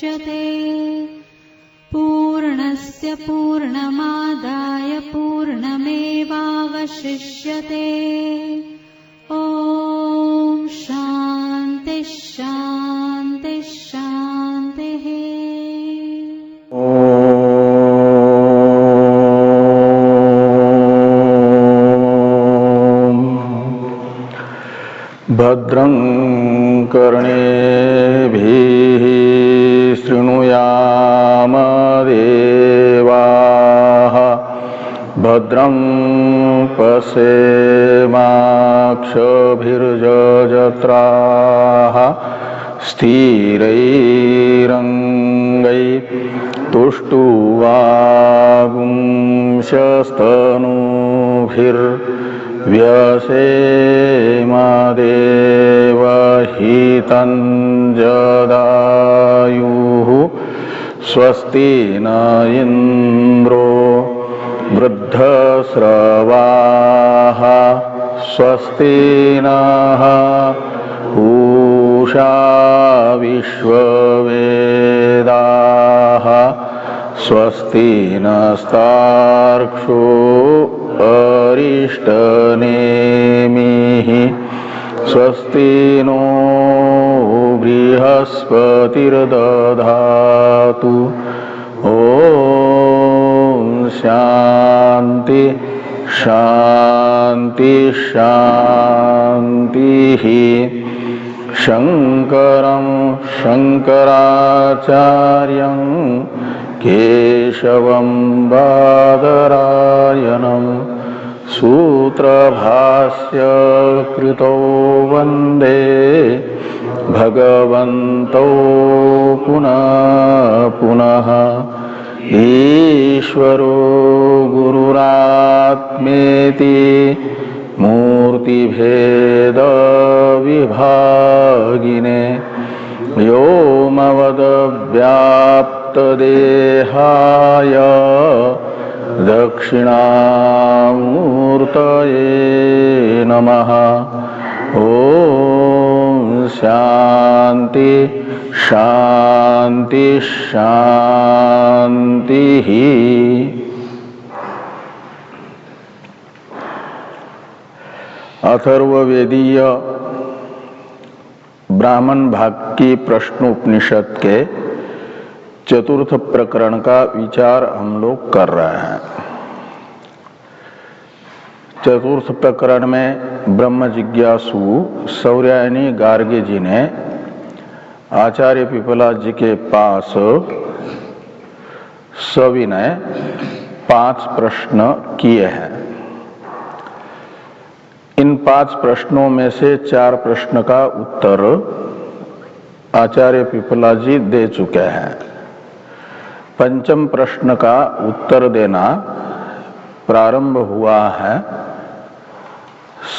मुच्यते। पूर्णस्य पूर्णमादाय पूर्णमेवावशिष्यते। ॐ शान्ति शान्ति शान्तिः। भद्रं कर्णेभिः शृणुयाम देवाः। भद्रं पश्येमाक्षभिर्यजत्राः। स्थिरैरङ्गैः तुष्टुवागुंशस्तनूभिर्व्यसेमा देवहितं जदायुः। स्वस्ति न इन्द्रो वृद्धस्रवाः। स्वस्ति नः पूषा विश्ववेदाः। स्वस्ति नस्तार्क्ष्यो अरिष्टनेमिः। स्वस्ति नो बृहस्पतिर्दधातु। ॐ शान्ति शान्ति शान्तिः। शङ्करं शङ्कराचार्यं केशवं बादरायणं सूत्रभास्य कृतो वन्दे भगवन्तौ पुनः पुनः। ईश्वरो गुरुरात्मेति मूर्तिभेदविभागिने व्योमवद्व्याप्तदेहाय दक्षिणामूर्तये नमः। ॐ शान्ति शान्ति शान्तिः। अथर्ववेदीय ब्राह्मण भाग की प्रश्नोपनिषद के चतुर्थ प्रकरण का विचार हम लोग कर रहे हैं। चतुर्थ प्रकरण में ब्रह्म जिज्ञासु सौर्यायनी गार्गे जी ने आचार्य पिपला जी के पास सविनय 5 प्रश्न किए हैं। इन 5 प्रश्नों में से 4 प्रश्न का उत्तर आचार्य पिपला जी दे चुके हैं। पंचम प्रश्न का उत्तर देना प्रारंभ हुआ है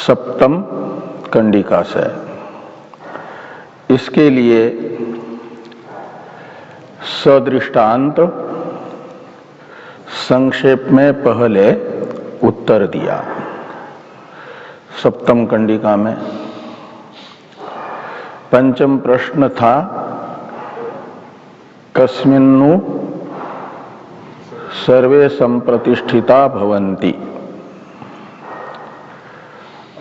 सप्तम कंडिका से। इसके लिए सदृष्टांत संक्षेप में पहले उत्तर दिया। सप्तम कंडिका में पंचम प्रश्न था कस्मिन्नु सर्वे संप्रतिष्ठिता भवन्ति,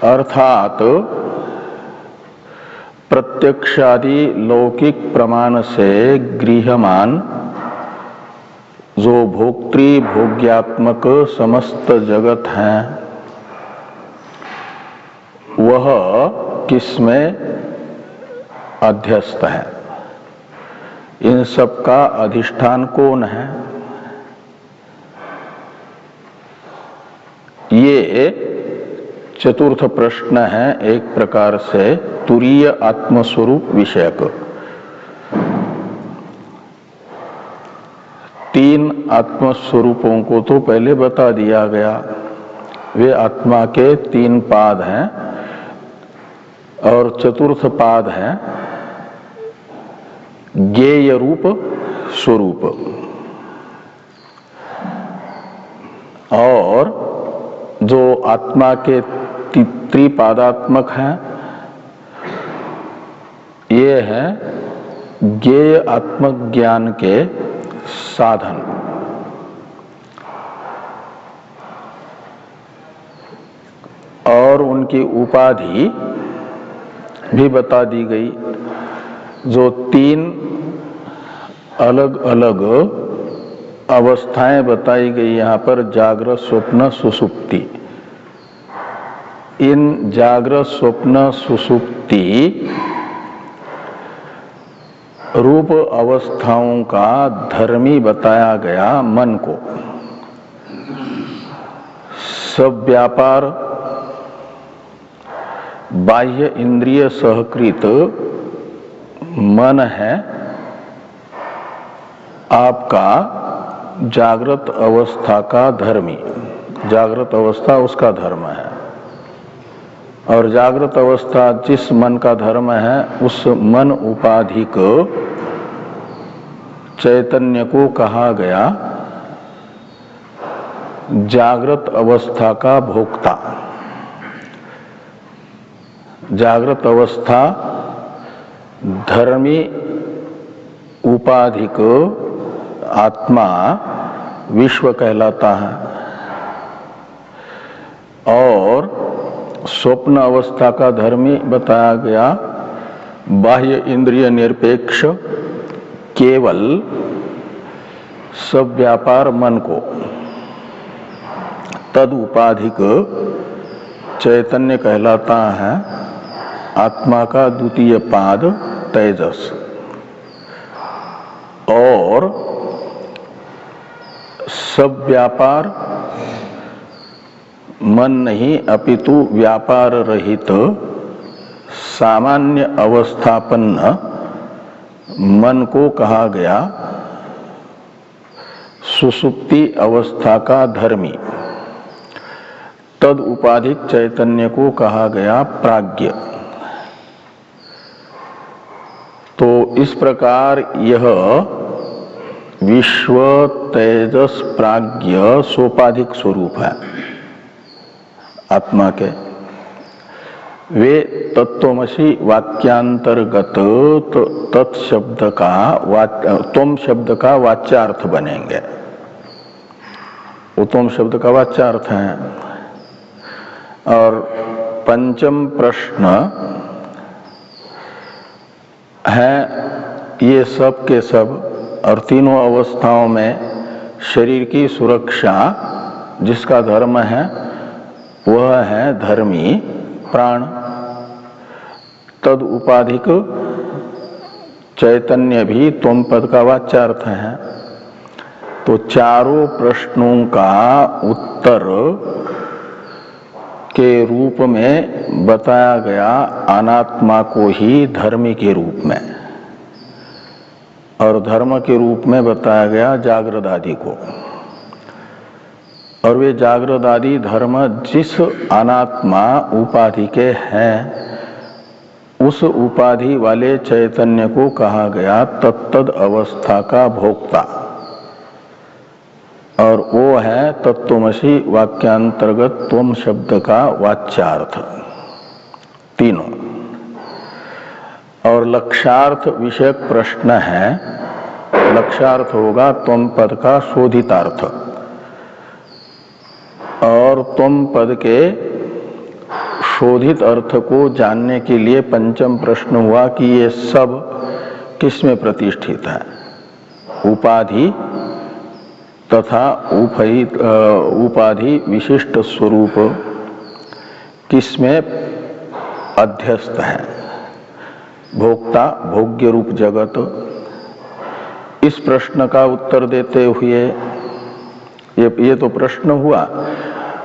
अर्थात प्रत्यक्षादि लौकिक प्रमाण से गृह्यमान जो भोक्तृ भोग्यात्मक समस्त जगत है वह किसमें अध्यस्त है, इन सब का अधिष्ठान कौन है। ये चतुर्थ प्रश्न है एक प्रकार से तुरीय आत्मस्वरूप विषयक। 3 आत्मस्वरूपों को तो पहले बता दिया गया। वे आत्मा के 3 पाद हैं और चतुर्थ पाद है ज्ञेय रूप स्वरूप। और जो आत्मा के त्रिपादात्मक हैं ये है ज्ञेय आत्मज्ञान के साधन। और उनकी उपाधि भी बता दी गई, जो 3 अलग अलग अवस्थाएं बताई गई यहाँ पर, जागृत, स्वप्न, सुषुप्ति। इन जागृत, स्वप्न, सुषुप्ति रूप अवस्थाओं का धर्मी बताया गया मन को। सब व्यापार बाह्य इंद्रिय सहकृत मन है आपका जागृत अवस्था का धर्मी। जागृत अवस्था उसका धर्म है, और जागृत अवस्था जिस मन का धर्म है उस मन उपाधिक चैतन्य को कहा गया जागृत अवस्था का भोक्ता। जागृत अवस्था धर्मी उपाधिक आत्मा विश्व कहलाता है, और स्वप्न अवस्था का धर्मी बताया गया बाह्य इंद्रिय निरपेक्ष केवल सब व्यापार मन को। तद उपाधिक चैतन्य कहलाता है आत्मा का द्वितीय पाद तेजस। और सब व्यापार मन नहीं अपितु व्यापार रहित सामान्य अवस्थापन्न मन को कहा गया सुषुप्ति अवस्था का धर्मी। तद उपाधिक चैतन्य को कहा गया प्राज्ञ। तो इस प्रकार यह विश्व तेजस प्राज्ञ सोपाधिक स्वरूप है आत्मा के। वे तत्वमसि वाक्यांतर्गत तत्शब्द का त्वम शब्द का वाच्यार्थ बनेंगे। उत्तम शब्द का वाच्यार्थ है। और पंचम प्रश्न है ये सब के सब, और तीनों अवस्थाओं में शरीर की सुरक्षा जिसका धर्म है वह है धर्मी प्राण। तद उपाधिक चैतन्य भी त्वम पद का वाच्यार्थ है। तो चारों प्रश्नों का उत्तर के रूप में बताया गया अनात्मा को ही धर्मी के रूप में, और धर्म के रूप में बताया गया जागृत आदि को। और वे जागृत आदि धर्म जिस अनात्मा उपाधि के हैं उस उपाधि वाले चैतन्य को कहा गया तत्तद अवस्था का भोक्ता, और वो है तत्वमसि वाक्यांतर्गत त्वम शब्द का वाच्यार्थ तीनों। और लक्ष्यार्थ विषयक प्रश्न है, लक्ष्यार्थ होगा त्वम पद का शोधितार्थ। और त्वम पद के शोधित अर्थ को जानने के लिए पंचम प्रश्न हुआ कि ये सब किस में प्रतिष्ठित है, उपाधि तथा उपाधि विशिष्ट स्वरूप किस में अध्यस्त है, भोक्ता भोग्य रूप जगत। इस प्रश्न का उत्तर देते हुए ये तो प्रश्न हुआ,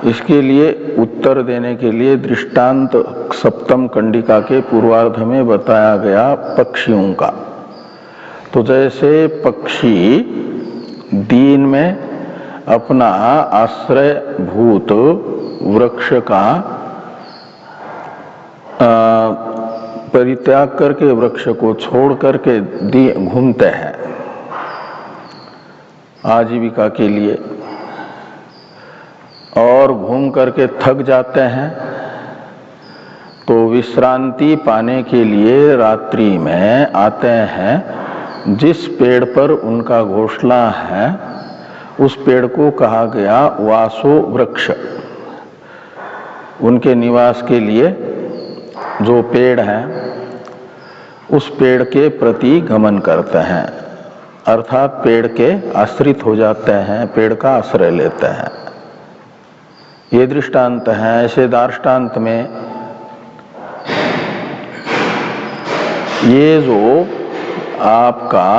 इसके लिए उत्तर देने के लिए दृष्टांत सप्तम कंडिका के पूर्वार्ध में बताया गया पक्षियों का। तो जैसे पक्षी दिन में अपना आश्रय भूत वृक्ष का परित्याग करके वृक्ष को छोड़ करके घूमते हैं आजीविका के लिए, और घूम करके थक जाते हैं तो विश्रांति पाने के लिए रात्रि में आते हैं जिस पेड़ पर उनका घोंसला है उस पेड़ को कहा गया वासो वृक्ष। उनके निवास के लिए जो पेड़ है उस पेड़ के प्रति गमन करते हैं, अर्थात पेड़ के आश्रित हो जाते हैं, पेड़ का आश्रय लेते हैं। ये दृष्टांत है। ऐसे दार्ष्टान्त में ये जो आपका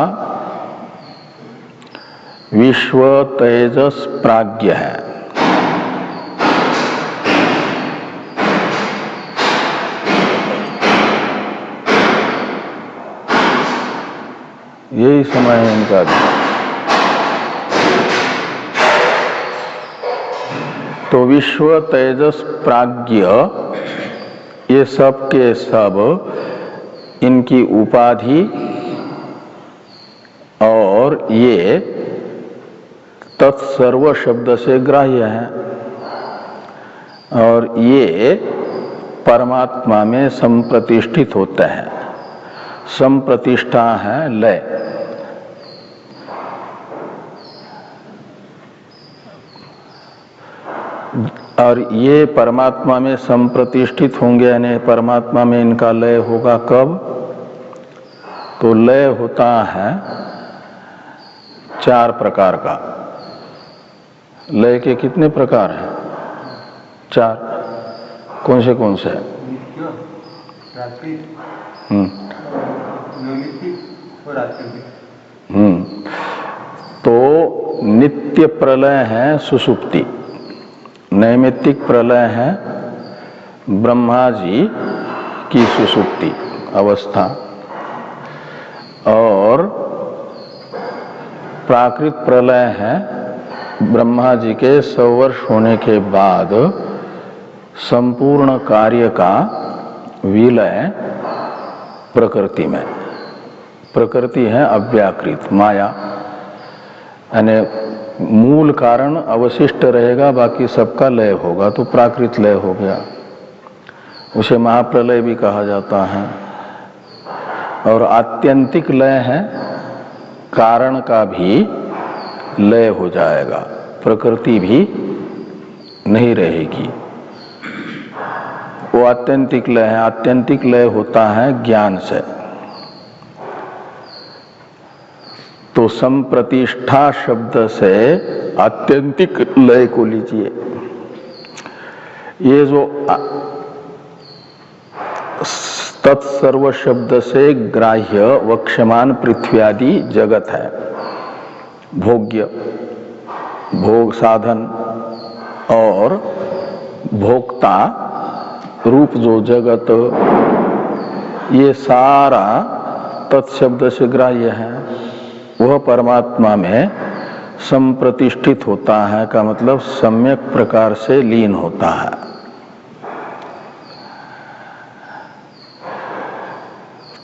विश्व तेजस प्राज्ञ है, यही समय है इनका। तो विश्व तेजस प्राज्ञ ये सब के सब इनकी उपाधि और ये तत्सर्व शब्द से ग्राह्य है और ये परमात्मा में संप्रतिष्ठित होते हैं। संप्रतिष्ठा है लय। और ये परमात्मा में संप्रतिष्ठित होंगे, यानी परमात्मा में इनका लय होगा कब? तो लय होता है 4 प्रकार का। लय के कितने प्रकार हैं? 4। कौन से? तो नित्य प्रलय है सुषुप्ति, नैमित्तिक प्रलय है ब्रह्मा जी की सुषुप्ति अवस्था, और प्राकृत प्रलय है ब्रह्मा जी के 100 वर्ष होने के बाद संपूर्ण कार्य का विलय प्रकृति में। प्रकृति है अव्याकृत माया, यानी मूल कारण अवशिष्ट रहेगा, बाकी सबका लय होगा, तो प्राकृत लय हो गया। उसे महाप्रलय भी कहा जाता है। और आत्यंतिक लय है कारण का भी लय हो जाएगा, प्रकृति भी नहीं रहेगी, वो आत्यंतिक लय है। आत्यंतिक लय होता है ज्ञान से। तो संप्रतिष्ठा शब्द से आत्यंतिक लय को लीजिए। ये जो तत्सर्व शब्द से ग्राह्य वक्ष्यमान पृथ्वी आदि जगत है, भोग्य भोग साधन और भोक्ता रूप जो जगत, ये सारा तत्शब्द से ग्राह्य है। वह परमात्मा में संप्रतिष्ठित होता है का मतलब सम्यक प्रकार से लीन होता है।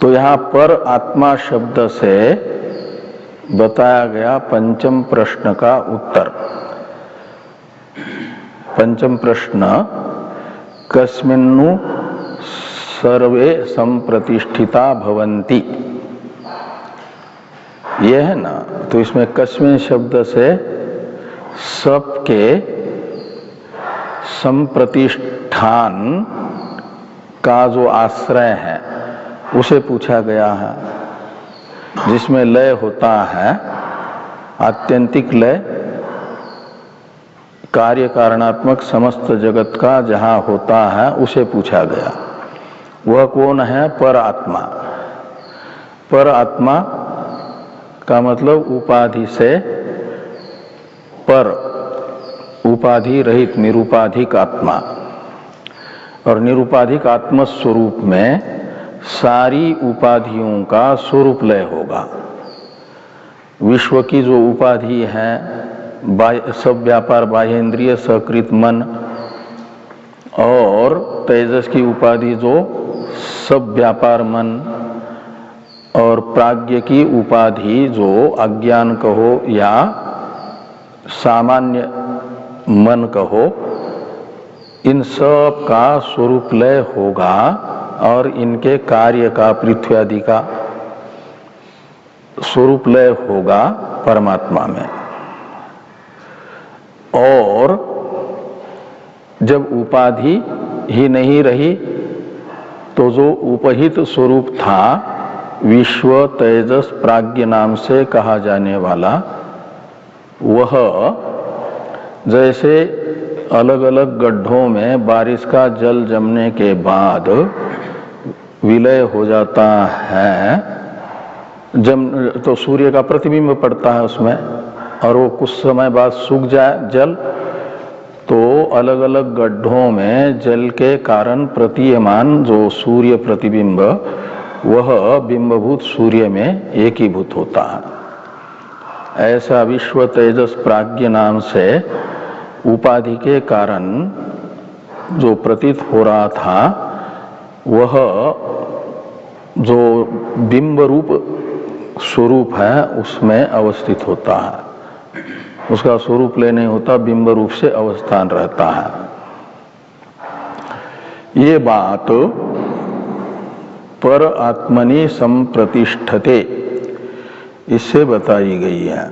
तो यहाँ पर आत्मा शब्द से बताया गया पंचम प्रश्न का उत्तर। पंचम प्रश्न, कस्मिन्नु सर्वे संप्रतिष्ठिता भवन्ति, यह है ना। तो इसमें कस्मिन शब्द से सबके संप्रतिष्ठान का जो आश्रय है उसे पूछा गया है, जिसमें लय होता है आत्यंतिक लय, कार्य कारणात्मक समस्त जगत का जहां होता है उसे पूछा गया। वह कौन है? पर आत्मा। पर आत्मा का मतलब उपाधि से पर, उपाधि रहित निरुपाधिक आत्मा। और निरुपाधिक आत्म स्वरूप में सारी उपाधियों का स्वरूप लय होगा। विश्व की जो उपाधि है, सब व्यापार बाह्येंद्रिय सकृत मन, और तेजस की उपाधि जो सब व्यापार मन, और प्राज्ञ की उपाधि जो अज्ञान कहो या सामान्य मन कहो, इन सब का स्वरूप लय होगा और इनके कार्य का, पृथ्वी आदि का। स्वरूप लय होगा परमात्मा में। और जब उपाधि ही नहीं रही तो जो उपहित स्वरूप था विश्व तेजस प्राज्ञ नाम से कहा जाने वाला, वह जैसे अलग अलग गड्ढों में बारिश का जल जमने के बाद विलय हो जाता है, तो सूर्य का प्रतिबिंब पड़ता है उसमें और वो कुछ समय बाद सूख जाए जल, तो अलग अलग गड्ढों में जल के कारण प्रतीयमान जो सूर्य प्रतिबिंब वह बिंबभूत सूर्य में एकीभूत होता है। ऐसा विश्व तेजस प्राज्ञ नाम से उपाधि के कारण जो प्रतीत हो रहा था वह जो बिंब रूप स्वरूप है उसमें अवस्थित होता है, उसका स्वरूप ले नहीं होता, बिंब रूप से अवस्थान रहता है। ये बात पर आत्मनि संप्रतिष्ठते इससे बताई गई है।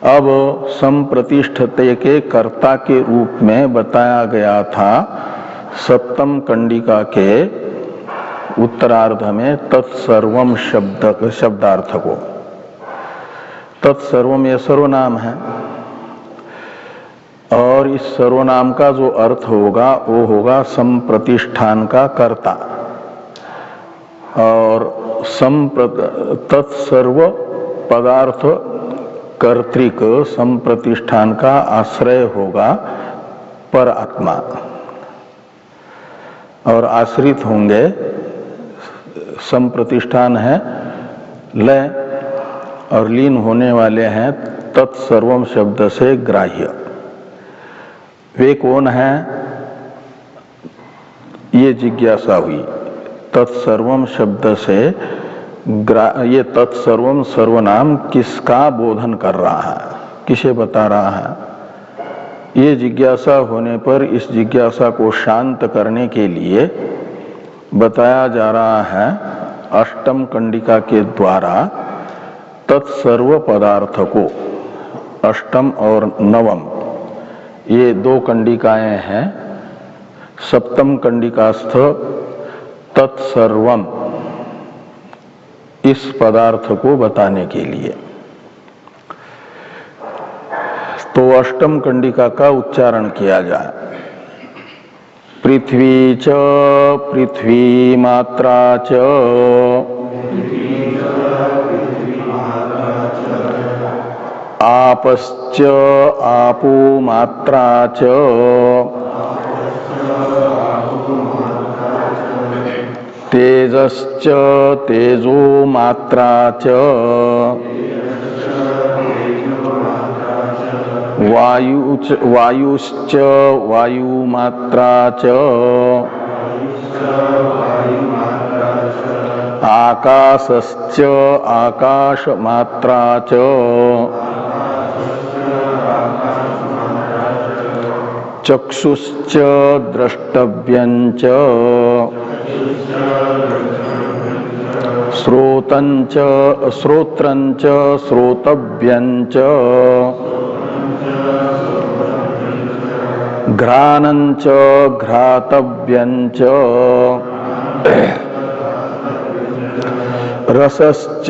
अब संप्रतिष्ठते के कर्ता के रूप में बताया गया था सप्तम कंडिका के उत्तरार्ध में तत्सर्वम शब्दार्थ को। तत्सर्वम यह सर्वनाम है और इस सर्वनाम का जो अर्थ होगा वो होगा संप्रतिष्ठान का कर्ता, और तत्सर्व पदार्थ कर्तृक संप्रतिष्ठान का आश्रय होगा पर आत्मा, और आश्रित होंगे संप्रतिष्ठान है लय और लीन होने वाले हैं तत्सर्वम शब्द से ग्राह्य। वे कौन है ये जिज्ञासा हुई। तत्सर्वम शब्द से ये तत्सर्वम सर्वनाम किसका बोधन कर रहा है, किसे बता रहा है, ये जिज्ञासा होने पर इस जिज्ञासा को शांत करने के लिए बताया जा रहा है अष्टम कंडिका के द्वारा तत्सर्व पदार्थ को। अष्टम और नवम ये दो कंडिकाएं हैं। सप्तम कंडिकास्थ तत्सर्वम इस पदार्थ को बताने के लिए। तो अष्टम कंडिका का उच्चारण किया जाए। पृथ्वी च पृथ्वी मात्रा च आपश्च आपो मात्रा च तेजश्च तेजो मात्रा च वायुश्च वायुमात्रा च आकाशश्च आकाशमात्रा च चक्षुश्च द्रष्टव्यञ्च श्रोत्रञ्च श्रोतव्यञ्च घ्राणञ्च घ्रातव्यञ्च रसश्च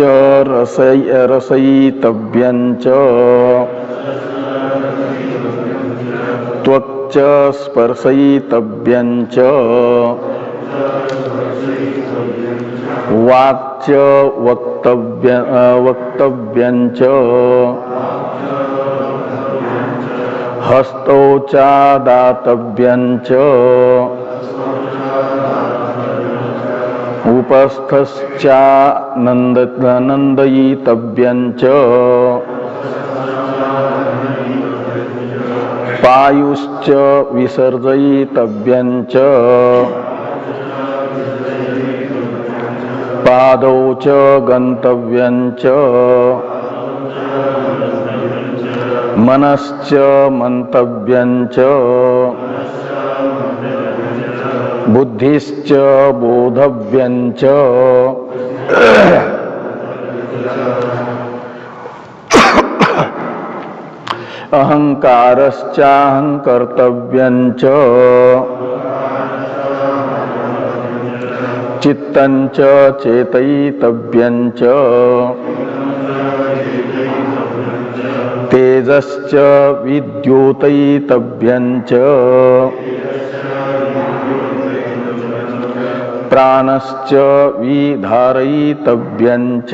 रसयितव्यञ्च त्वक्च स्पर्शयितव्यञ्च वाक्च वक्तव्यञ्च हस्तौ च दातव्यञ्च उपस्थश्च नन्दयितव्यञ्च पायुश्च विसर्जयितव्यञ्च पादौ च गन्तव्यञ्च मनश्च मन्तव्यञ्च बुद्धिश्च बोधव्यञ्च अहंकारश्चाहंकर्तव्यञ्च चित्तञ्च चेतयितव्यञ्च तेजश्च विद्योतयितव्यञ्च प्राणश्च विधारयितव्यञ्च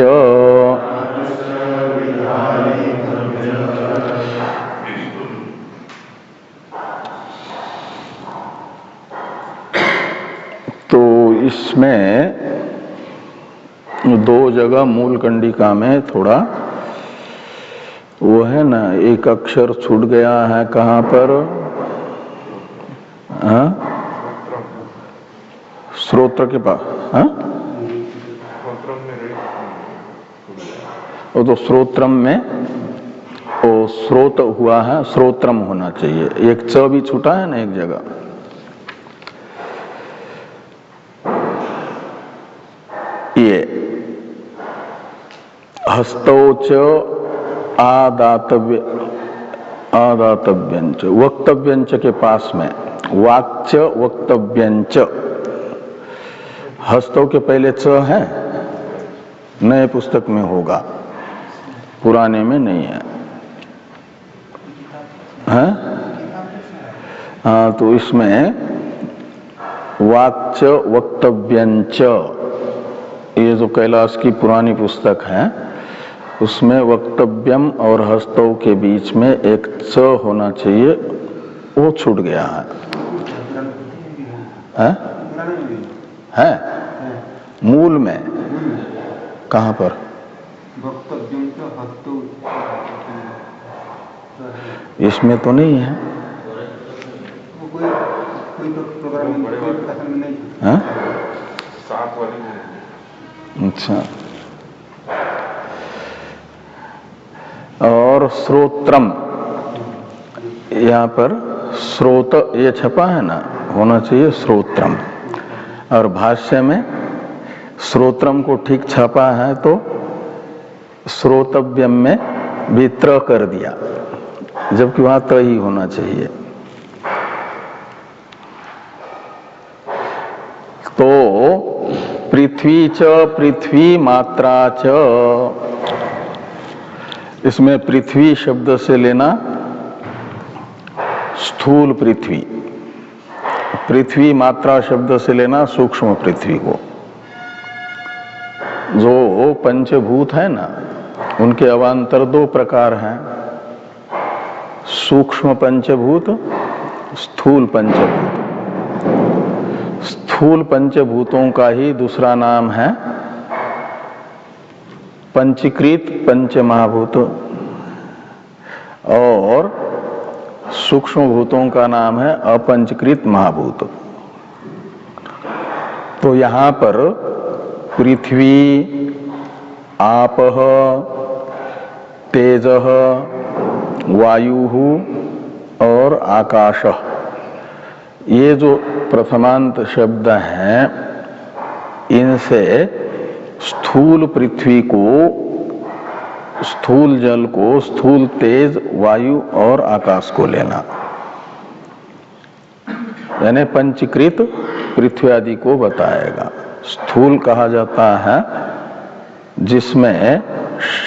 तो इसमें दो जगह मूल कंडिका में थोड़ा वो है ना, एक अक्षर छूट गया है। कहाँ पर? हाँ, श्रोत्र के पास। हाँ, वो तो श्रोत्रम में वो स्रोत हुआ है, श्रोत्रम होना चाहिए। एक च भी छूटा है ना एक जगह। ये हस्तौच आदातव्यंच वक्तव्यंच के पास में वाक्च वक्तव्यंच, हस्तों के पहले च है, नए पुस्तक में होगा, पुराने में नहीं है। हाँ, हाँ, तो इसमें वाक्च वक्तव्यंच, ये जो कैलाश की पुरानी पुस्तक है उसमें वक्तव्यम और हस्तों के बीच में एक च होना चाहिए, वो छूट गया है। है मूल में कहाँ पर? इसमें तो नहीं है। हाँ? अच्छा, और श्रोत्रम, यहाँ पर स्रोत ये छपा है ना, होना चाहिए श्रोत्रम। और भाष्य में श्रोत्रम को ठीक छपा है तो श्रोतव्यम में भी त्र कर दिया, जबकि वहां त्र ही होना चाहिए। तो पृथ्वी च पृथ्वी मात्रा च, इसमें पृथ्वी शब्द से लेना स्थूल पृथ्वी, पृथ्वी मात्रा शब्द से लेना सूक्ष्म पृथ्वी को। जो पंचभूत है ना, उनके अवान्तर दो प्रकार हैं, सूक्ष्म पंचभूत, स्थूल पंचभूत। स्थूल पंचभूतों का ही दूसरा नाम है पंचीकृत पंचमहाभूत, और सूक्ष्म भूतों का नाम है अपंचीकृत महाभूत। तो यहाँ पर पृथ्वी, आपः, तेजः, वायुः और आकाशः, ये जो प्रथमांत शब्द हैं, इनसे स्थूल पृथ्वी को, स्थूल जल को, स्थूल तेज, वायु और आकाश को लेना, यानी पंचीकृत पृथ्वी आदि को बताएगा। स्थूल कहा जाता है जिसमें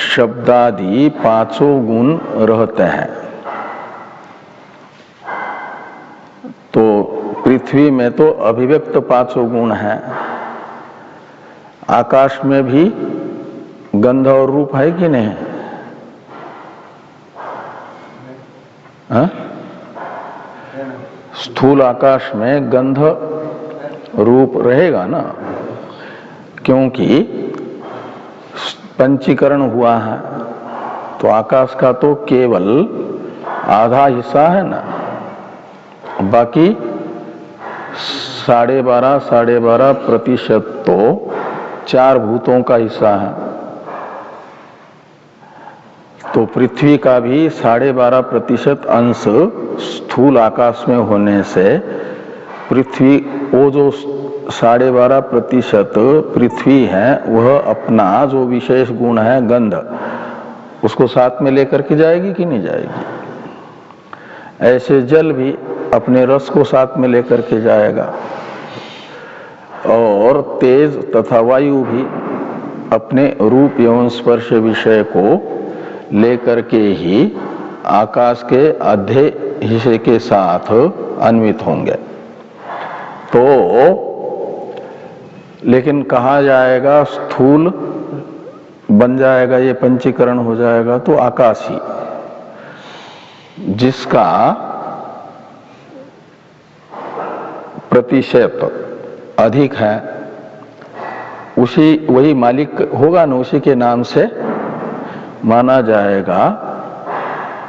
शब्दादि पांचों गुण रहते हैं। तो पृथ्वी में तो अभिव्यक्त पांचों गुण हैं। आकाश में भी गंध और रूप है कि नहीं? हाँ? स्थूल आकाश में गंध रूप रहेगा ना, क्योंकि पंचीकरण हुआ है। तो आकाश का तो केवल आधा हिस्सा है ना, बाकी 12.5% तो चार भूतों का हिस्सा है। तो पृथ्वी का भी 12.5% अंश स्थूल आकाश में होने से पृथ्वी, वो जो 12.5% पृथ्वी है, वह अपना जो विशेष गुण है गंध, उसको साथ में लेकर के जाएगी कि नहीं जाएगी? ऐसे जल भी अपने रस को साथ में लेकर के जाएगा, और तेज तथा वायु भी अपने रूप एवं स्पर्श विषय को लेकर के ही आकाश के आधे हिस्से के साथ अन्वित होंगे। तो लेकिन कहा जाएगा स्थूल बन जाएगा, ये पंचीकरण हो जाएगा तो आकाश ही, जिसका प्रतिशत अधिक है, उसी वही मालिक होगा ना, उसी के नाम से माना जाएगा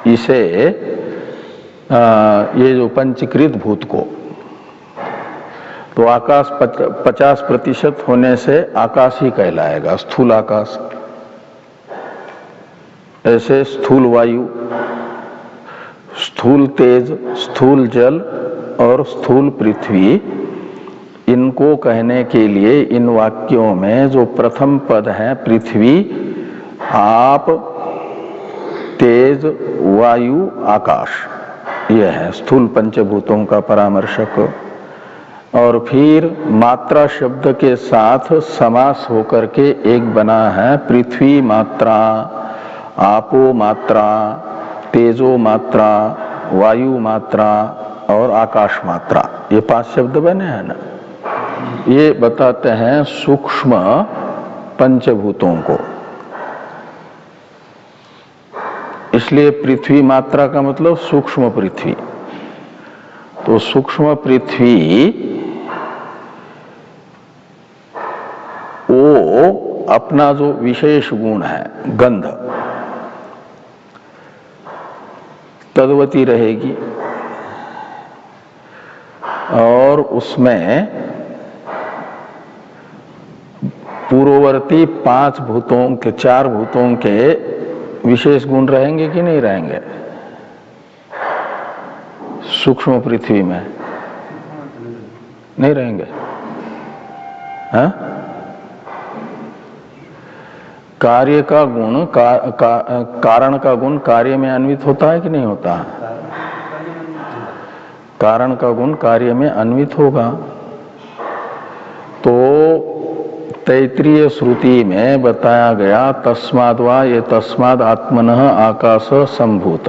इसे, ये जो पंचीकृत भूत को। तो आकाश 50% होने से आकाश ही कहलाएगा, स्थूल आकाश। ऐसे स्थूल वायु, स्थूल तेज, स्थूल जल और स्थूल पृथ्वी, इनको कहने के लिए इन वाक्यों में जो प्रथम पद है पृथ्वी, आप, तेज, वायु, आकाश, यह है स्थूल पंचभूतों का परामर्शक। और फिर मात्रा शब्द के साथ समास होकर के एक बना है पृथ्वी मात्रा, आपो मात्रा, तेजो मात्रा, वायु मात्रा और आकाश मात्रा। ये 5 शब्द बने हैं ना, ये बताते हैं सूक्ष्म पंचभूतों को। इसलिए पृथ्वी मात्रा का मतलब सूक्ष्म पृथ्वी। तो सूक्ष्म पृथ्वी वो अपना जो विशेष गुण है गंध, तद्वती रहेगी, और उसमें पूर्ववर्ती 5 भूतों के, 4 भूतों के विशेष गुण रहेंगे कि नहीं रहेंगे सूक्ष्म पृथ्वी में? नहीं रहेंगे। हाँ? कार्य का गुण कारण का गुण कार्य में अन्वित होता है कि नहीं होता है? कारण का गुण कार्य में अन्वित होगा। तो तैत्रीय श्रुति में बताया गया तस्माद् वा ये तस्माद् आत्मनः आकाश संभूत,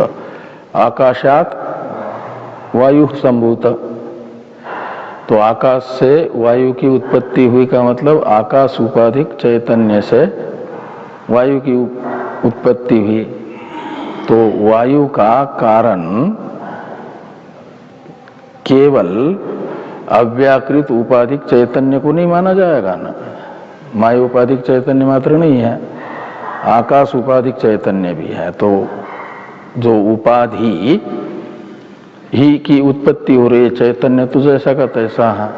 आकाशात वायु संभूत। तो आकाश से वायु की उत्पत्ति हुई का मतलब आकाश उपाधिक चैतन्य से वायु की उत्पत्ति हुई। तो वायु का कारण केवल अव्याकृत उपाधिक चैतन्य को नहीं माना जाएगा ना, माया उपाधिक चैतन्य मात्र नहीं है, आकाश उपाधिक चैतन्य भी है। तो जो उपाधि ही की उत्पत्ति हो रही है, चैतन्य तो जैसा का तैसा है,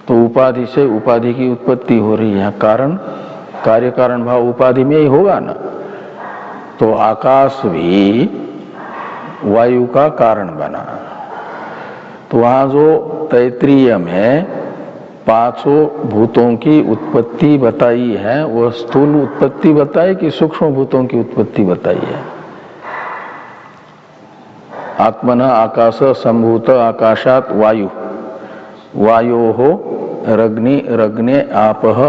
तो उपाधि से उपाधि की उत्पत्ति हो रही है। कारण कार्य कारण भाव उपाधि में ही होगा ना। तो आकाश भी वायु का कारण बना। तो वहां जो तैत्रीय में 5 भूतों की उत्पत्ति बताई है, वह स्थूल उत्पत्ति बताई कि सूक्ष्म भूतों की उत्पत्ति बताई है? आत्मना आकाश संभूत आकाशात वायु, वायोः रग्नि रग्ने आपः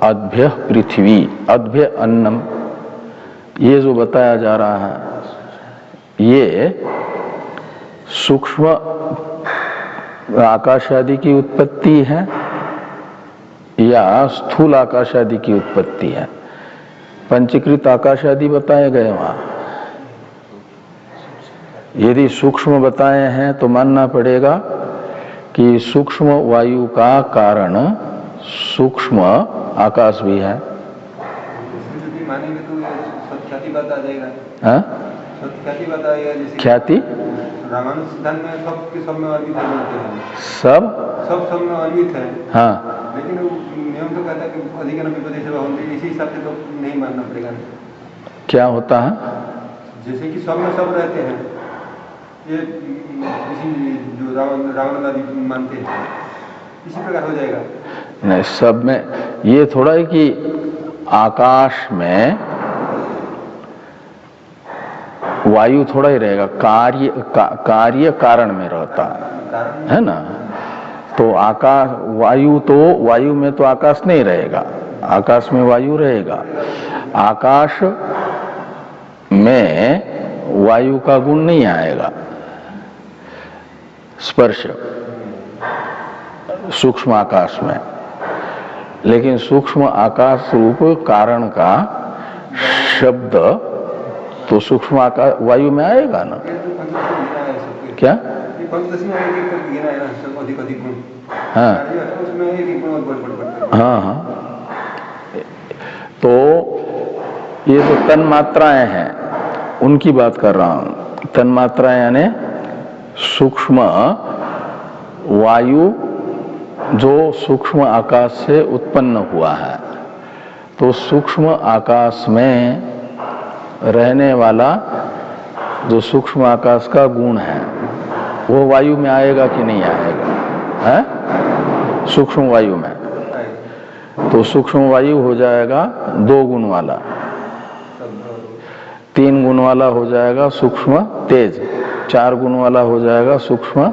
अद्भ्य पृथ्वी अद्भ्य अन्नम, ये जो बताया जा रहा है, ये सूक्ष्म आकाश आदि की उत्पत्ति है या स्थूल आकाश आदि की उत्पत्ति है? पंचीकृत आकाश आदि बताए गए वहां। यदि सूक्ष्म बताए हैं तो मानना पड़ेगा कि सूक्ष्म वायु का कारण सूक्ष्म आकाश भी है। मानेंगे तो ख्याति बता देगा। हाँ? ख्याति बताएगा। ख्याति रामानुज सिद्धांत में सब में अन्वित है, सब में अन्वित है। हाँ, लेकिन नियम तो कहता है कि अधिकरण विपरीत से होंगे, इसी हिसाब से तो नहीं मानना पड़ेगा। क्या होता है? जैसे कि सब में सब रहते हैं, ये किसी जो रावण आदि मानते हैं, इसी प्रकार हो जाएगा। नहीं, सब में ये थोड़ा है कि आकाश में वायु थोड़ा ही रहेगा, कार्य कारण में रहता है ना। तो आकाश वायु में तो आकाश नहीं रहेगा, आकाश में वायु रहेगा। आकाश में वायु का गुण नहीं आएगा, स्पर्श सूक्ष्म आकाश में। लेकिन सूक्ष्म आकाश रूप कारण का शब्द तो सूक्ष्म आकाश वायु में आएगा ना। क्या? हाँ हाँ हाँ। तो ये तो तन मात्राएं हैं, उनकी बात कर रहा हूं। तन मात्राएं यानी सूक्ष्म वायु जो सूक्ष्म आकाश से उत्पन्न हुआ है। तो सूक्ष्म आकाश में रहने वाला जो सूक्ष्म आकाश का गुण है वो वायु में आएगा कि नहीं आएगा? है सूक्ष्म वायु में। तो सूक्ष्म वायु हो जाएगा 2 गुण वाला, 3 गुण वाला हो जाएगा सूक्ष्म तेज, 4 गुण वाला हो जाएगा सूक्ष्म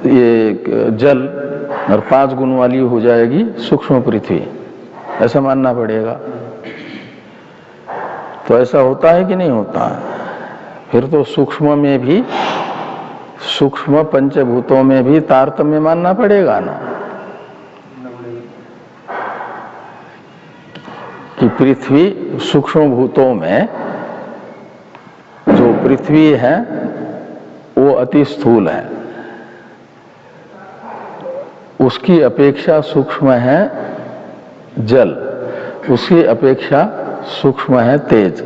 ये जल, और 5 गुण वाली हो जाएगी सूक्ष्म पृथ्वी। ऐसा मानना पड़ेगा। तो ऐसा होता है कि नहीं होता? फिर तो सूक्ष्म में भी, सूक्ष्म पंचभूतों में भी तारतम्य मानना पड़ेगा ना, कि पृथ्वी सूक्ष्म भूतों में जो पृथ्वी है वो अति स्थूल है, उसकी अपेक्षा सूक्ष्म है जल, उसकी अपेक्षा सूक्ष्म है तेज।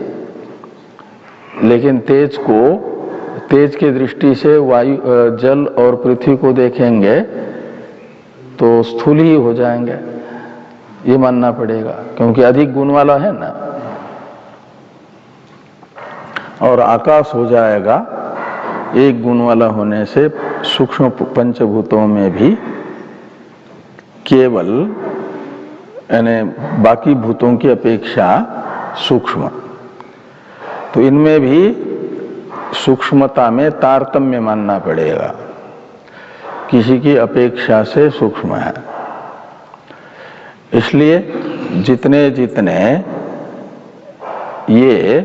लेकिन तेज की दृष्टि से वायु जल और पृथ्वी को देखेंगे तो स्थूल ही हो जाएंगे, ये मानना पड़ेगा, क्योंकि अधिक गुण वाला है ना। और आकाश हो जाएगा 1 गुण वाला होने से सूक्ष्म पंचभूतों में भी केवल यानी बाकी भूतों की अपेक्षा सूक्ष्म। तो इनमें भी सूक्ष्मता में तारतम्य मानना पड़ेगा, किसी की अपेक्षा से सूक्ष्म है। इसलिए जितने जितने ये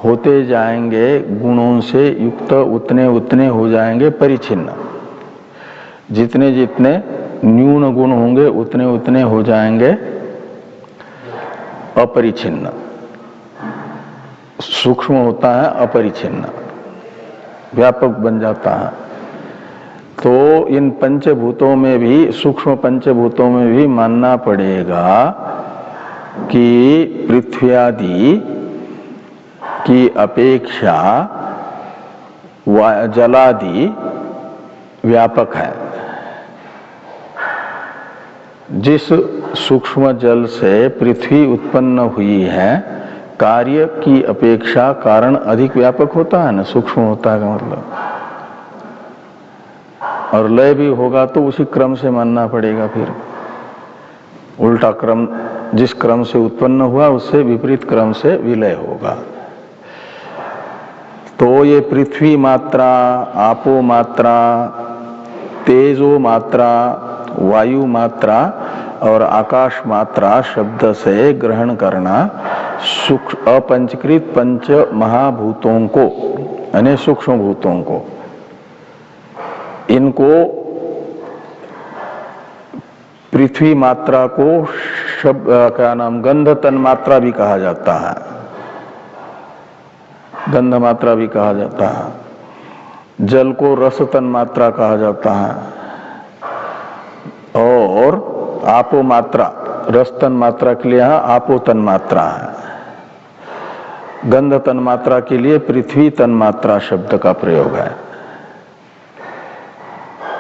होते जाएंगे गुणों से युक्त, उतने उतने हो जाएंगे परिच्छिन्न। जितने जितने न्यून गुण होंगे उतने उतने हो जाएंगे अपरिच्छिन्न। सूक्ष्म होता है अपरिच्छिन्न, व्यापक बन जाता है। तो इन पंचभूतों में भी, सूक्ष्म पंचभूतों में भी मानना पड़ेगा कि पृथ्वी आदि की अपेक्षा जलादि व्यापक है। जिस सूक्ष्म जल से पृथ्वी उत्पन्न हुई है, कार्य की अपेक्षा कारण अधिक व्यापक होता है ना, सूक्ष्म होता है का मतलब। और लय भी होगा तो उसी क्रम से मानना पड़ेगा। फिर उल्टा क्रम, जिस क्रम से उत्पन्न हुआ उससे विपरीत क्रम से विलय होगा। तो ये पृथ्वी मात्रा, आपो मात्रा, तेजो मात्रा, वायु मात्रा और आकाश मात्रा शब्द से ग्रहण करना अपंचकृत पंच महाभूतों को, यानी सूक्ष्म भूतों को, इनको पृथ्वी मात्रा को क्या नाम, गंध तन मात्रा भी कहा जाता है, गंध मात्रा भी कहा जाता है। जल को रस तन मात्रा कहा जाता है। और आपो मात्रा, रस तन मात्रा के लिए यहाँ आपो तन मात्रा है। गंध तन मात्रा के लिए पृथ्वी तन मात्रा शब्द का प्रयोग है।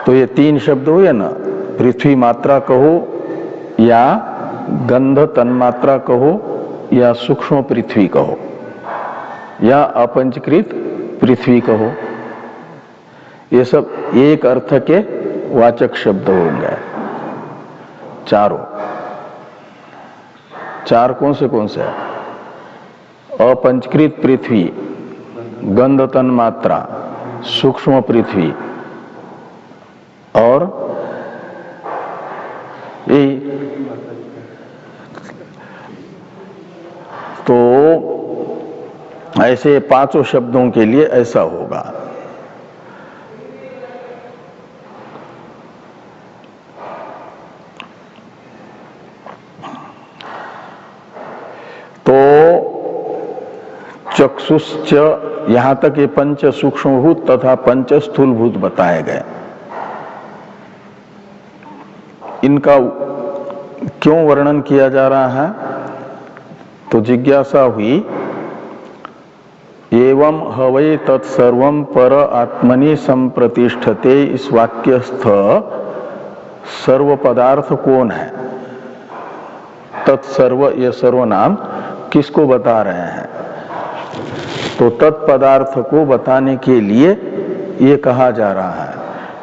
तो ये 3 शब्द हुए ना, पृथ्वी मात्रा कहो या गंध तन मात्रा कहो या सूक्ष्म पृथ्वी कहो या अपंचकृत पृथ्वी कहो, ये सब एक अर्थ के वाचक शब्द होंगे। चारों चार कौन से है? अपंचकृत पृथ्वी, गंध तन मात्रा, सूक्ष्म पृथ्वी और ये। तो ऐसे पांचों शब्दों के लिए ऐसा होगा। तो चक्षुश्च, यहां तक ये पंच सूक्ष्मभूत तथा पंच स्थूलभूत बताए गए। इनका क्यों वर्णन किया जा रहा है? तो जिज्ञासा हुई, एवं हवै तत्सर्वं पर आत्मनि संप्रतिष्ठते, इस वाक्यस्थ सर्व पदार्थ कौन है? तत्सर्व, ये सर्वनाम किसको बता रहे हैं? तो तत्पदार्थ को बताने के लिए ये कहा जा रहा है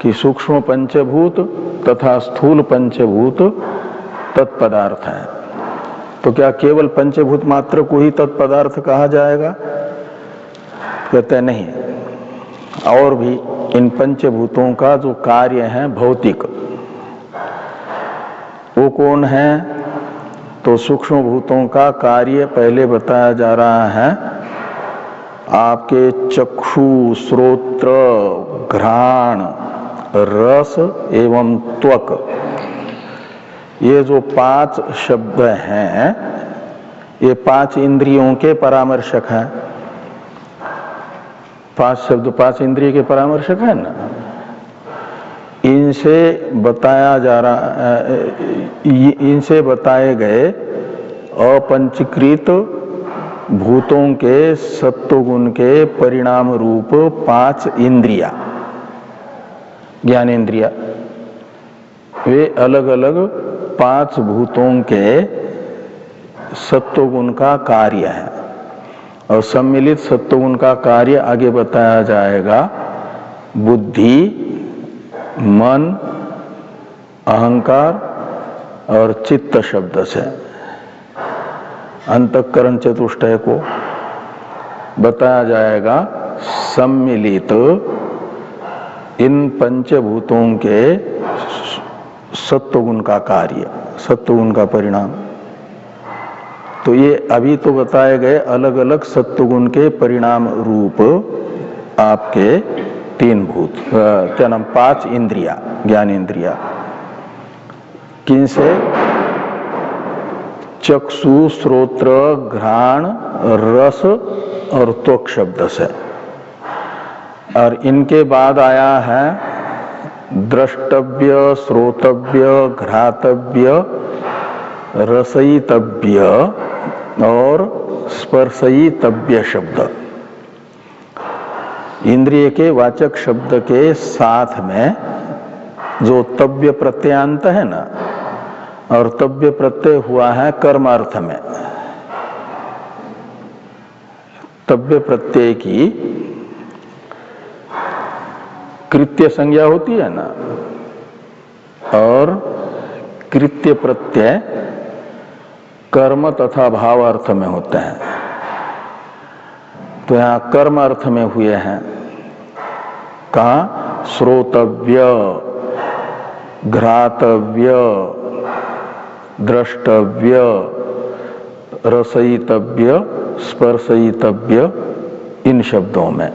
कि सूक्ष्म पंचभूत तथा स्थूल पंचभूत तत्पदार्थ है। तो क्या केवल पंचभूत मात्र को ही तत्पदार्थ कहा जाएगा? कहते नहीं, और भी इन पंचभूतों का जो कार्य है भौतिक, वो कौन है? तो सूक्ष्म भूतों का कार्य पहले बताया जा रहा है। आपके चक्षु, श्रोत्र, घ्राण, रस एवं त्वक, ये जो पांच शब्द हैं, ये पांच इंद्रियों के परामर्शक हैं। पांच शब्द पांच इंद्रिय के परामर्शक है ना। इनसे बताया जा रहा, इनसे बताए गए अपंचीकृत भूतों के सत्वगुण के परिणाम रूप पांच इंद्रिया, ज्ञानेन्द्रिया, वे अलग अलग पांच भूतों के सत्वगुण का कार्य है। और सम्मिलित सत्वगुण का कार्य आगे बताया जाएगा बुद्धि, मन, अहंकार और चित्त शब्द से। अंतःकरण चतुष्टय को बताया जाएगा सम्मिलित इन पंचभूतों के सत्वगुण का कार्य, सत्वगुण का परिणाम। तो ये अभी तो बताए गए अलग अलग सत्वगुण के परिणाम रूप आपके तीन भूत, क्या नाम, पांच इंद्रिया, ज्ञानेन्द्रिया। किनसे? चक्षु, श्रोत्र, घ्राण, रस और त्वक शब्द से। और इनके बाद आया है द्रष्टव्य, श्रोतव्य, घ्रातव्य, रसयितव्य और स्पर्शयितव्य शब्द। इंद्रिय के वाचक शब्द के साथ में जो तव्य प्रत्ययांत है ना, और तव्य प्रत्यय हुआ है कर्मार्थ में। तव्य प्रत्यय की कृत्य संज्ञा होती है ना, और कृत्य प्रत्यय कर्म तथा भाव अर्थ में होते हैं। तो यहां कर्म अर्थ में हुए हैं। कहा? श्रोतव्य, घ्रातव्य, द्रष्टव्य, रसयितव्य, स्पर्शयितव्य, इन शब्दों में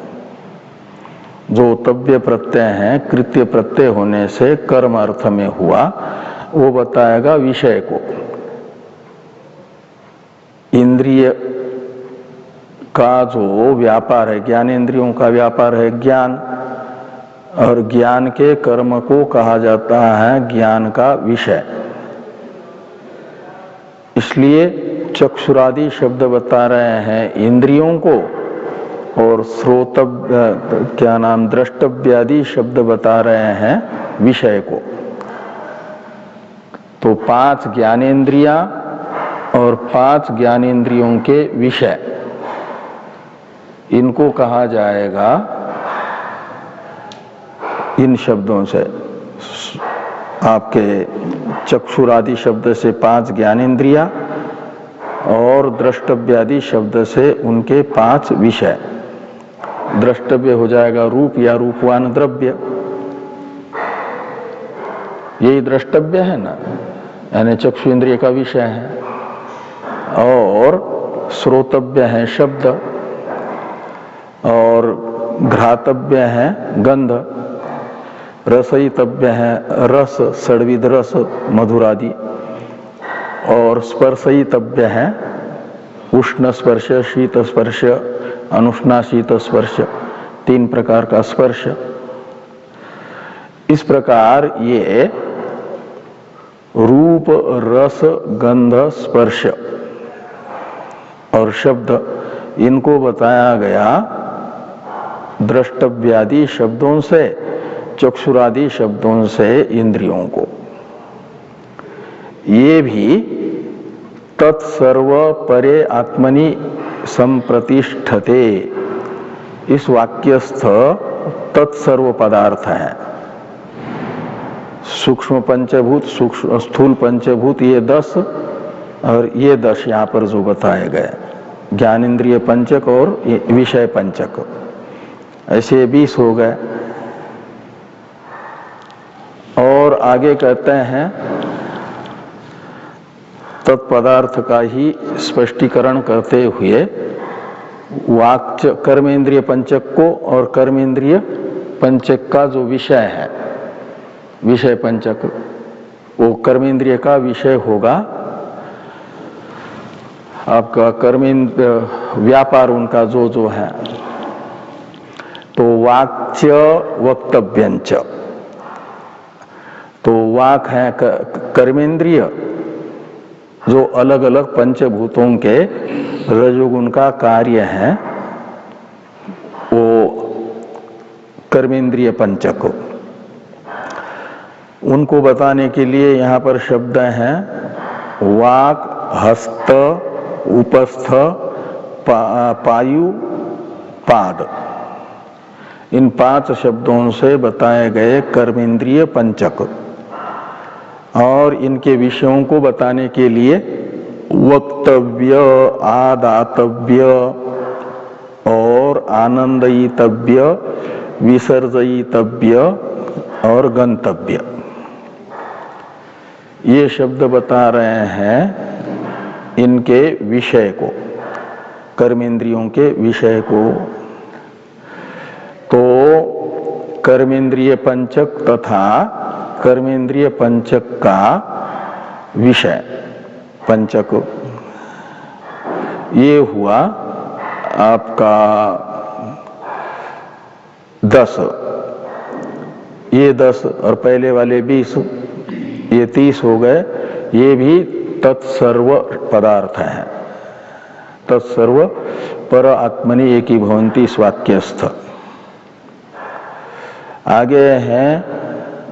जो तव्य प्रत्यय है कृत्य प्रत्यय होने से कर्म अर्थ में हुआ, वो बताएगा विषय को। इंद्रिय का जो व्यापार है, ज्ञानेन्द्रियों का व्यापार है ज्ञान, और ज्ञान के कर्म को कहा जाता है ज्ञान का विषय। इसलिए चक्षुरादि शब्द बता रहे हैं इंद्रियों को, और श्रोतव्य, क्या नाम, द्रष्टव्यादि शब्द बता रहे हैं विषय को। तो पांच ज्ञानेन्द्रिया और पांच ज्ञानेन्द्रियों के विषय, इनको कहा जाएगा इन शब्दों से, आपके चक्षुरादि शब्द से 5 ज्ञानेन्द्रिया और द्रष्टव्यादि शब्द से उनके 5 विषय। द्रष्टव्य हो जाएगा रूप या रूपवान द्रव्य, यही द्रष्टव्य है ना, यानी चक्षु इंद्रिय का विषय है। और श्रोतव्य है शब्द, और घ्रातव्य है गंध, रसयितव्य है रस, षड्विध रस मधुरादि, और स्पर्शयितव्य है उष्ण स्पर्श, शीत स्पर्श, अनुष्णा शीत स्पर्श, 3 प्रकार का स्पर्श। इस प्रकार ये रूप, रस, गंध, स्पर्श और शब्द, इनको बताया गया द्रष्टव्यादि शब्दों से, चक्षुरादि शब्दों से इंद्रियों को। ये भी तत्सर्व परे आत्मनि संप्रतिष्ठते, इस वाक्यस्थ तत्सर्व पदार्थ है। सूक्ष्म पंचभूत, सूक्ष्म स्थूल पंचभूत, ये 10 और ये 10 यहाँ पर जो बताए गए, ज्ञानेन्द्रिय पंचक और विषय पंचक, ऐसे 20 हो गए। और आगे कहते हैं तत्पदार्थ का ही स्पष्टीकरण करते हुए वाक्य कर्मेंद्रिय पंचक को और कर्मेंद्रिय पंचक का जो विषय है, विषय पंचक, वो कर्मेंद्रिय का विषय होगा आपका कर्मेंद्र व्यापार उनका जो जो है। तो वाक्य वक्तव्यंच, तो वाक है कर्मेंद्रिय, जो अलग अलग पंचभूतों के रजोगुण का कार्य है, वो कर्मेंद्रिय पंचक। उनको बताने के लिए यहाँ पर शब्द हैं वाक, हस्त, उपस्थ, पायु, पाद। इन 5 शब्दों से बताए गए कर्मेंद्रिय पंचक, और इनके विषयों को बताने के लिए वक्तव्य, आदातव्य और आनंदयितव्य, विसर्जयितव्य और गंतव्य, ये शब्द बता रहे हैं इनके विषय को, कर्मेंद्रियों के विषय को। तो कर्मेंद्रिय पंचक तथा कर्मेंद्रिय पंचक का विषय पंचक, ये हुआ आपका 10, ये 10 और पहले वाले 20, ये 30 हो गए। ये भी तत्सर्व पदार्थ हैं। तत्सर्व पर आत्मनि एकी भवन्ति, इस वाक्यस्थ। आगे हैं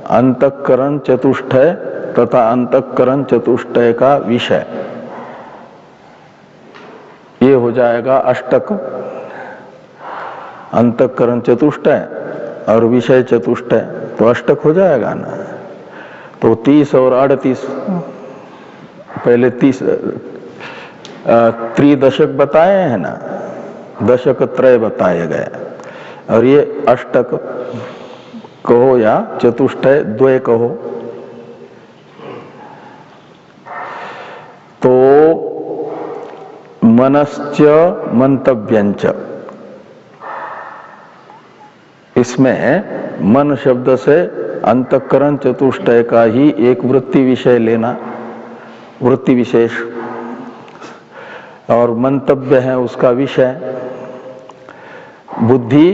अंतःकरण चतुष्टय तथा अंतःकरण चतुष्टय का विषय, ये हो जाएगा अष्टक। अंतःकरण चतुष्टय और विषय चतुष्टय, तो अष्टक हो जाएगा ना। तो 30 और 38, पहले 30 त्रिदशक बताए हैं ना, दशक त्रय बताए गए, और ये अष्टक कहो या चतुष्टय द्वय कहो। तो मनश्च मंतव्यंच, इसमें मन शब्द से अंतःकरण चतुष्टय का ही एक वृत्ति विषय लेना, वृत्ति विशेष, और मंतव्य है उसका विषय। बुद्धि,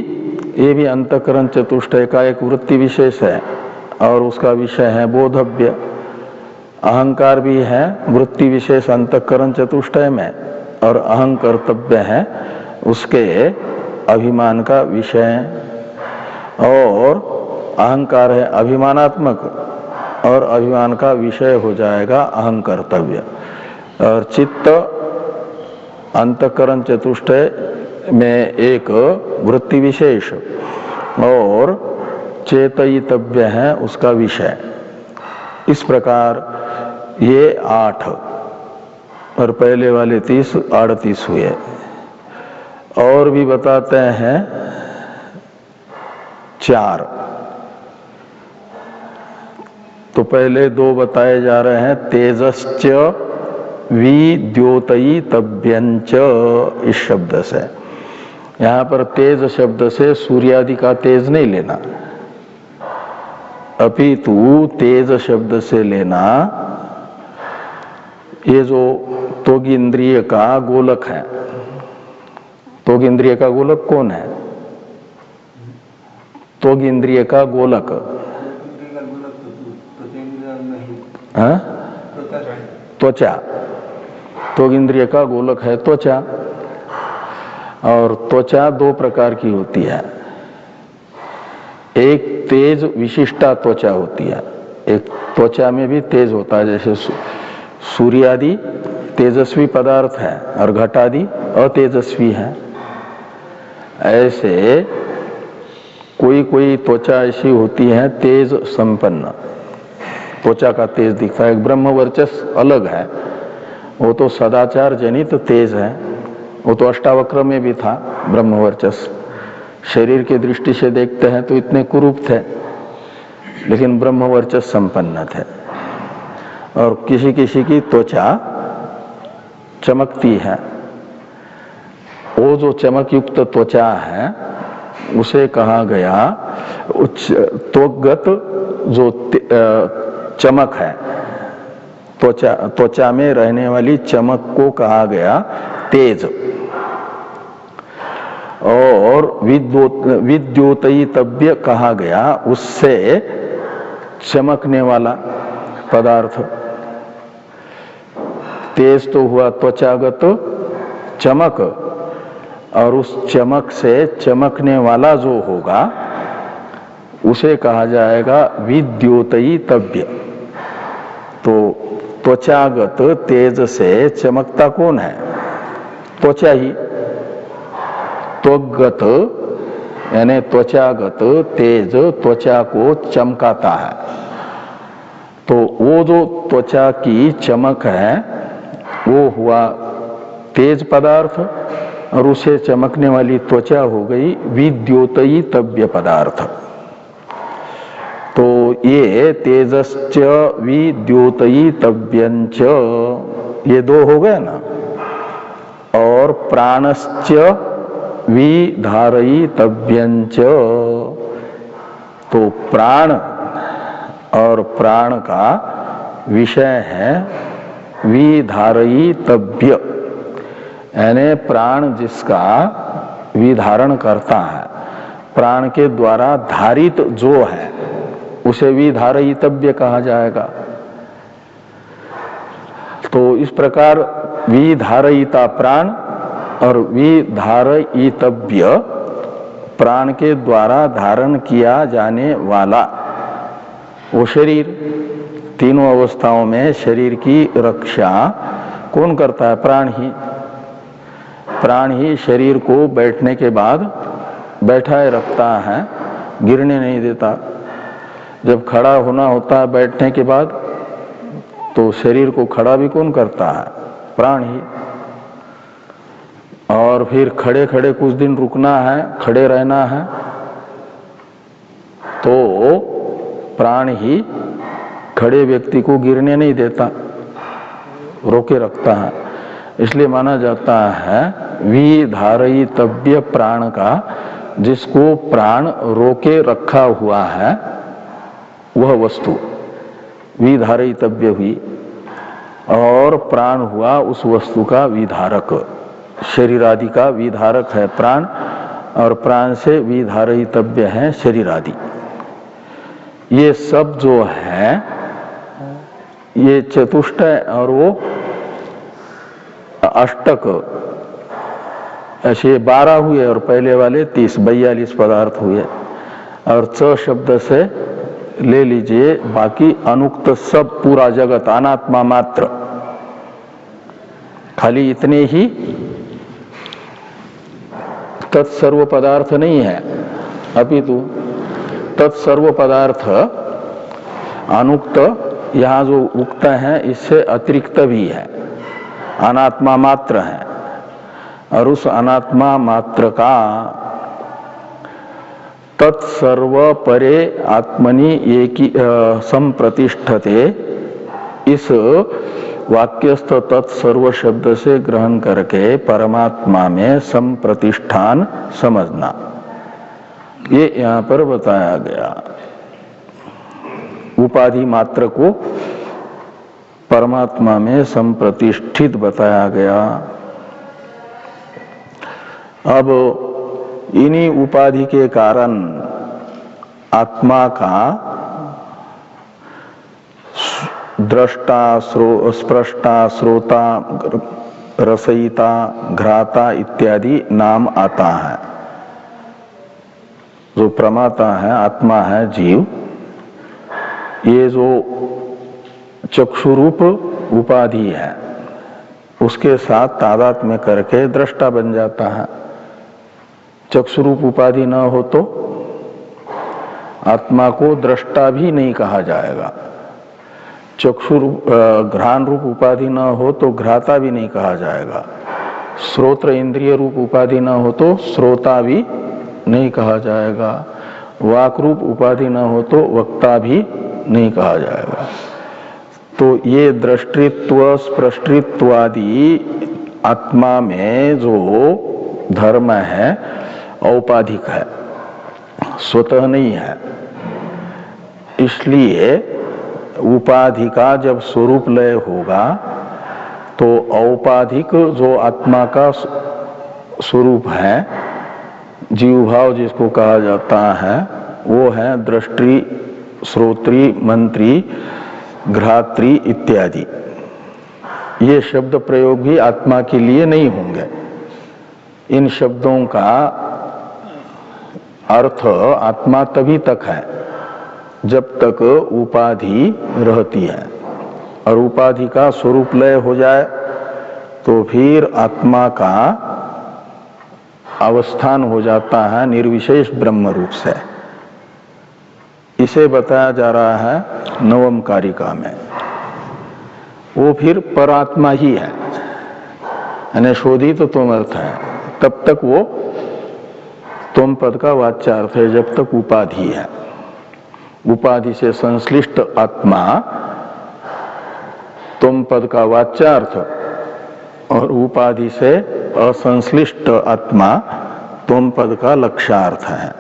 ये भी अंतःकरण चतुष्टय का एक वृत्ति विशेष है और उसका विषय है बोधव्य। अहंकार भी है वृत्ति विशेष अंतःकरण चतुष्टय में, और अहंकर्तव्य है उसके अभिमान का विषय। और अहंकार है अभिमानात्मक, और अभिमान का विषय हो जाएगा अहंकर्तव्य। और चित्त अंतःकरण चतुष्टय में एक वृत्ति विशेष और चेतयितव्य है उसका विषय। इस प्रकार ये 8 और पहले वाले 30 38 हुए। और भी बताते हैं 4। तो पहले 2 बताए जा रहे हैं, तेजश्च विद्योतयितव्यंच, इस शब्द से। यहां पर तेज शब्द से सूर्यादि का तेज नहीं लेना, अपितु तेज शब्द से लेना ये जो त्वग इंद्रिय का गोलक है। त्वग इंद्रिय का गोलक कौन है? त्वग इंद्रिय का गोलक त्वचा। त्वग इंद्रिय का गोलक है त्वचा। और त्वचा 2 प्रकार की होती है। एक तेज विशिष्टा त्वचा होती है, एक त्वचा में भी तेज होता है, जैसे सूर्यादि तेजस्वी पदार्थ है और घटादि अतेजस्वी है। ऐसे कोई कोई त्वचा ऐसी होती है तेज संपन्न, त्वचा का तेज दिखता है। ब्रह्म वर्चस्व अलग है, वो तो सदाचार जनित तेज है, वो तो अष्टावक्र में भी था ब्रह्म वर्चस्व। शरीर की दृष्टि से देखते हैं तो इतने कुरूप थे, लेकिन ब्रह्म वर्चस्व संपन्न थे। और किसी किसी की त्वचा चमकती है, वो जो चमक युक्त त्वचा है उसे कहा गया त्वगत, जो चमक है, त्वचा में रहने वाली चमक को कहा गया तेज। और विद्योतयितव्य कहा गया उससे चमकने वाला पदार्थ। तेज तो हुआ त्वचागत चमक, और उस चमक से चमकने वाला जो होगा उसे कहा जाएगा विद्योतयितव्य। तो त्वचागत तेज से चमकता कौन है? त्वचा ही। त्वगत यानी त्वचागत तेज त्वचा को चमकाता है। तो वो जो त्वचा की चमक है वो हुआ तेज पदार्थ, और उसे चमकने वाली त्वचा हो गई विद्योतयितव्य पदार्थ। तो ये तेजश्च विद्योतयितव्यंच, ये 2 हो गए ना। और प्राणश्च विधारयितव्यंच, तो प्राण और प्राण का विषय है विधारयितव्य, यानी प्राण जिसका विधारण करता है, प्राण के द्वारा धारित जो है उसे विधारयितव्य कहा जाएगा। तो इस प्रकार विधारयिता प्राण और विधारयितव्य प्राण के द्वारा धारण किया जाने वाला वो शरीर। तीनों अवस्थाओं में शरीर की रक्षा कौन करता है? प्राण ही। प्राण ही शरीर को बैठने के बाद बैठाए रखता है, गिरने नहीं देता। जब खड़ा होना होता है बैठने के बाद, तो शरीर को खड़ा भी कौन करता है? प्राण ही। और फिर खड़े खड़े कुछ दिन रुकना है, खड़े रहना है, तो प्राण ही खड़े व्यक्ति को गिरने नहीं देता, रोके रखता है। इसलिए माना जाता है विधारयितव्य प्राण का, जिसको प्राण रोके रखा हुआ है वह वस्तु विधारयितव्य हुई। और प्राण हुआ उस वस्तु का विधारक। शरीर आदि का विधारक है प्राण, और प्राण से विधारयितव्य है शरीर आदि। ये सब जो है ये चतुष्टय और वो अष्टक, ऐसे 12 हुए और पहले वाले 30, 42 पदार्थ हुए। और च शब्द से ले लीजिए बाकी अनुक्त सब पूरा जगत अनात्मा मात्र, खाली इतने ही तत्सर्व पदार्थ नहीं है, अपितु तत्सर्व पदार्थ अनुक्त यहाँ जो उक्त है इससे अतिरिक्त भी है, अनात्मा मात्र है। और उस अनात्मा मात्र का तत्सर्व परे आत्मनि एकी संप्रतिष्ठते, इस वाक्यस्थ तत्सर्व शब्द से ग्रहण करके परमात्मा में संप्रतिष्ठान समझना, ये यहाँ पर बताया गया। उपाधि मात्र को परमात्मा में संप्रतिष्ठित बताया गया। अब इन्हीं उपाधि के कारण आत्मा का दृष्टा, स्पृष्टा, श्रोता, रसयिता, घ्राता इत्यादि नाम आता है। जो प्रमाता है, आत्मा है, जीव, ये जो चक्षुरूप उपाधि है उसके साथ तादात्म्य करके दृष्टा बन जाता है। चक्षुरूप उपाधि न हो तो आत्मा को दृष्टा भी नहीं कहा जाएगा। चक्षुरूप घ्राण रूप उपाधि न हो तो घ्राता भी नहीं कहा जाएगा। श्रोत्र इंद्रिय रूप उपाधि न हो तो श्रोता भी नहीं कहा जाएगा। वाक रूप उपाधि न हो तो वक्ता भी नहीं कहा जाएगा। तो ये दृष्टित्व स्पृष्टित्वादि आत्मा में जो धर्म है औपाधिक है, स्वतः नहीं है। इसलिए उपाधि का जब स्वरूप लय होगा तो औपाधिक जो आत्मा का स्वरूप है, जीव भाव जिसको कहा जाता है, वो है दृष्टि, श्रोत्री, मंत्री, घ्रात्री इत्यादि। ये शब्द प्रयोग भी आत्मा के लिए नहीं होंगे। इन शब्दों का अर्थ आत्मा तभी तक है जब तक उपाधि रहती है, और उपाधि का स्वरूप लय हो जाए तो फिर आत्मा का अवस्थान हो जाता है निर्विशेष ब्रह्म रूप से। इसे बताया जा रहा है नवम कारिका में। वो फिर परात्मा ही है, यानी शोधित त्वम अर्थ है। तब तक वो त्वम पद का वाच्यार्थ है जब तक उपाधि है। उपाधि से संश्लिष्ट आत्मा त्वम पद का वाच्यार्थ, और उपाधि से असंश्लिष्ट आत्मा त्वम पद का लक्ष्यार्थ है।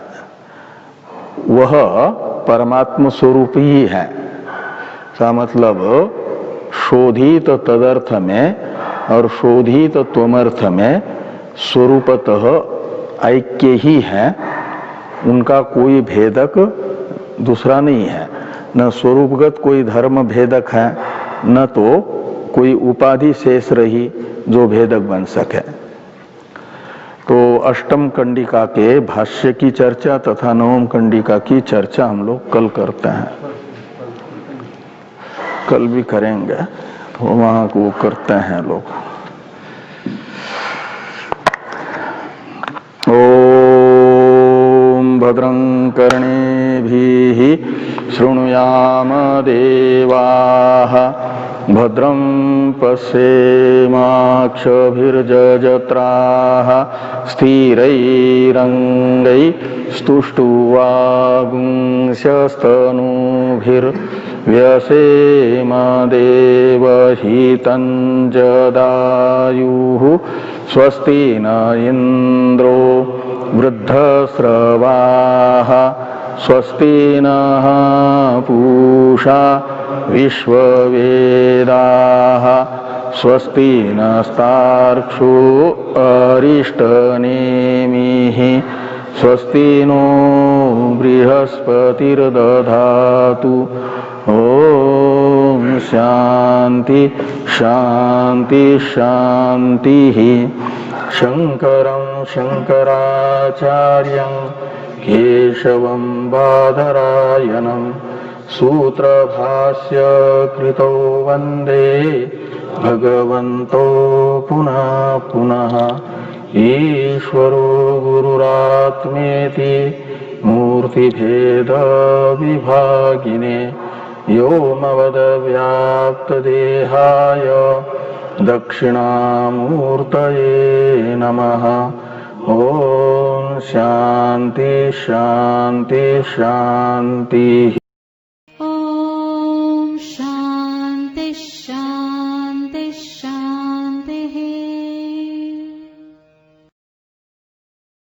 वह परमात्म स्वरूप ही है। का मतलब शोधित तदर्थ में और शोधित त्वमर्थ में स्वरूपतः ऐक्य ही है। उनका कोई भेदक दूसरा नहीं है। न स्वरूपगत कोई धर्म भेदक है, न तो कोई उपाधि शेष रही जो भेदक बन सके। तो अष्टम कंडिका के भाष्य की चर्चा तथा नवम कंडिका की चर्चा हम लोग कल करते हैं। कल भी करेंगे, तो वहां को करते हैं लोग। ओम भद्रं कर्णेभिः शृणुयाम देवाः, भद्रं पश्येमाक्षभिर्जजत्राः, स्थिरैरङ्गैस्तुष्टुवागुंस्यस्तनूभिर्व्यसेम देवहितं जदायुः। स्वस्ति न इन्द्रो वृद्धस्रवाः, स्वस्ति नः पूषा विश्ववेदाः, स्वस्ति नस्तार्क्ष्यो अरिष्टनेमिः, स्वस्ति नो बृहस्पतिर्दधातु। ओम शांति शांति शांतिः। शंकरं शंकराचार्यं केशवं बादरायणं सूत्रभाष्य कृतो वन्दे भगवन्तो पुनः पुनः। ईश्वरो गुरुरात्मेति मूर्तिभेद विभागिने व्योमवद्व्याप्तदेहाय दक्षिणामूर्तये नमः। ओम शांति शांति शांति। ॐ शान्ति शान्ति